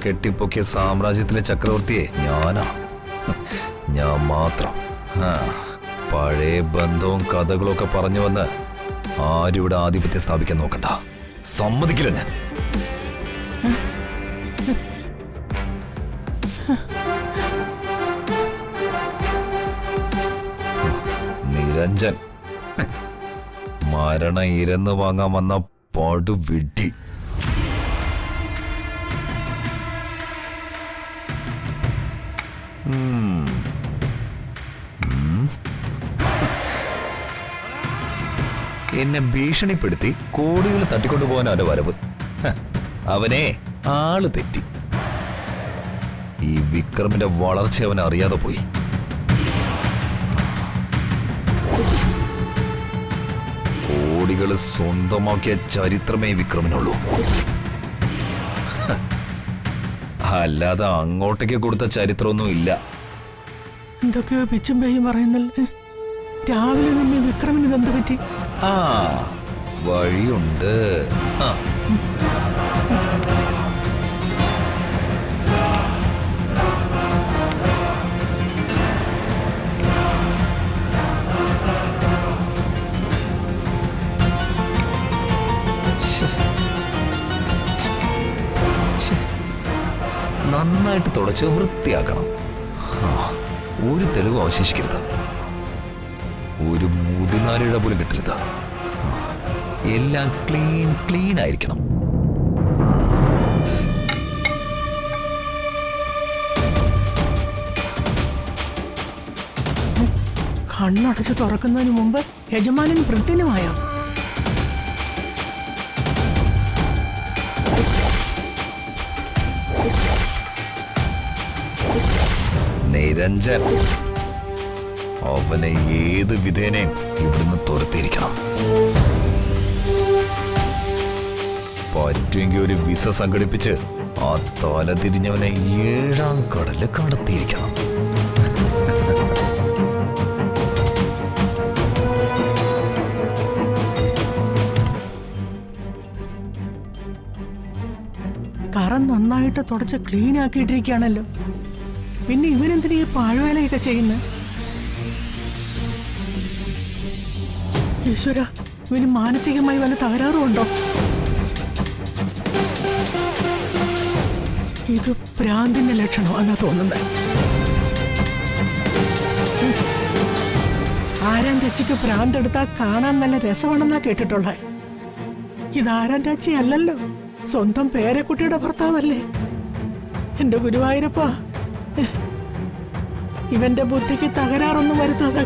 കെട്ടിപ്പൊക്കിയ സാമ്രാജ്യത്തിലെ ചക്രവർത്തിയെ ഞാനാ, ഞാൻ മാത്രം. പഴയ ബന്ധവും കഥകളും ഒക്കെ പറഞ്ഞു വന്ന് ആരും ഇവിടെ ആധിപത്യം സ്ഥാപിക്കാൻ നോക്കണ്ട. സമ്മതിക്കില്ല ഞാൻ. നിരഞ്ജൻ മരണം ഇരന്ന് വാങ്ങാൻ വന്ന പടുവിഡ്ഢി. എന്നെ ഭീഷണിപ്പെടുത്തി കോടികൾ തട്ടിക്കൊണ്ടുപോകാൻ അവന്റെ വരവ്. അവനെ ആള് തെറ്റി. ഈ വിക്രമിന്റെ വളർച്ച അവൻ അറിയാതെ പോയി. കോടികൾ സ്വന്തമാക്കിയ ചരിത്രമേ വിക്രമിനുള്ളൂ. അല്ലാതെ അങ്ങോട്ടേക്ക് കൊടുത്ത ചരിത്രമൊന്നും ഇല്ല. എന്തൊക്കെയോ പിച്ചും പേയും പറയുന്നല്ലേ. രാവിലെ തന്നെ വിക്രമിന് ഇതെന്ത് പറ്റി? വഴിയുണ്ട്. നന്നായിട്ട് തുടച്ച് വൃത്തിയാക്കണം. ഒരു തെളിവ് അവശേഷിക്കരുത്. ഒരു മുടിനാരിഴ പോലും കിട്ടരുത്. എല്ലാം ക്ലീൻ ആയിരിക്കണം. കണ്ണടച്ച് തുറക്കുന്നതിന് മുമ്പ് യജമാനൻ വൃത്തിനുമായോ? നിരഞ്ജൻ അവനെ ഏത് വിധേനയും ഇവിടുന്ന് തുരത്തിയിരിക്കണം. പറ്റുമെങ്കിൽ ഒരു വിസ സംഘടിപ്പിച്ച് ആ തല തിരിഞ്ഞവനെ 7ാം കടല് കടത്തിയിരിക്കണം. തറ നന്നായിട്ട് തുടച്ച് ക്ലീൻ ആക്കിയിട്ടിരിക്കുകയാണല്ലോ. പിന്നെ ഇവനെന്തിനാ ഈ പാഴ്വേലയൊക്കെ ചെയ്യുന്നത്? ഈശ്വര, ഇവന് മാനസികമായി വല്ല തകരാറുണ്ടോ? ഇത് ഭ്രാന്തിന്റെ ലക്ഷണമാണെന്നാ തോന്നുന്നത്. ആരാന്റെ അച്ഛക്ക് ഭ്രാന്തെടുത്താൽ കാണാൻ നല്ല രസമാണെന്നാ കേട്ടിട്ടുള്ളത്. ഇതാരാന്റെ അച്ഛയല്ലല്ലോ, സ്വന്തം പേരക്കുട്ടിയുടെ ഭർത്താവല്ലേ. എന്റെ ഗുരുവായൂരപ്പ, ഇവന്റെ ബുദ്ധിക്ക് തകരാറൊന്നും വരുത്താതെ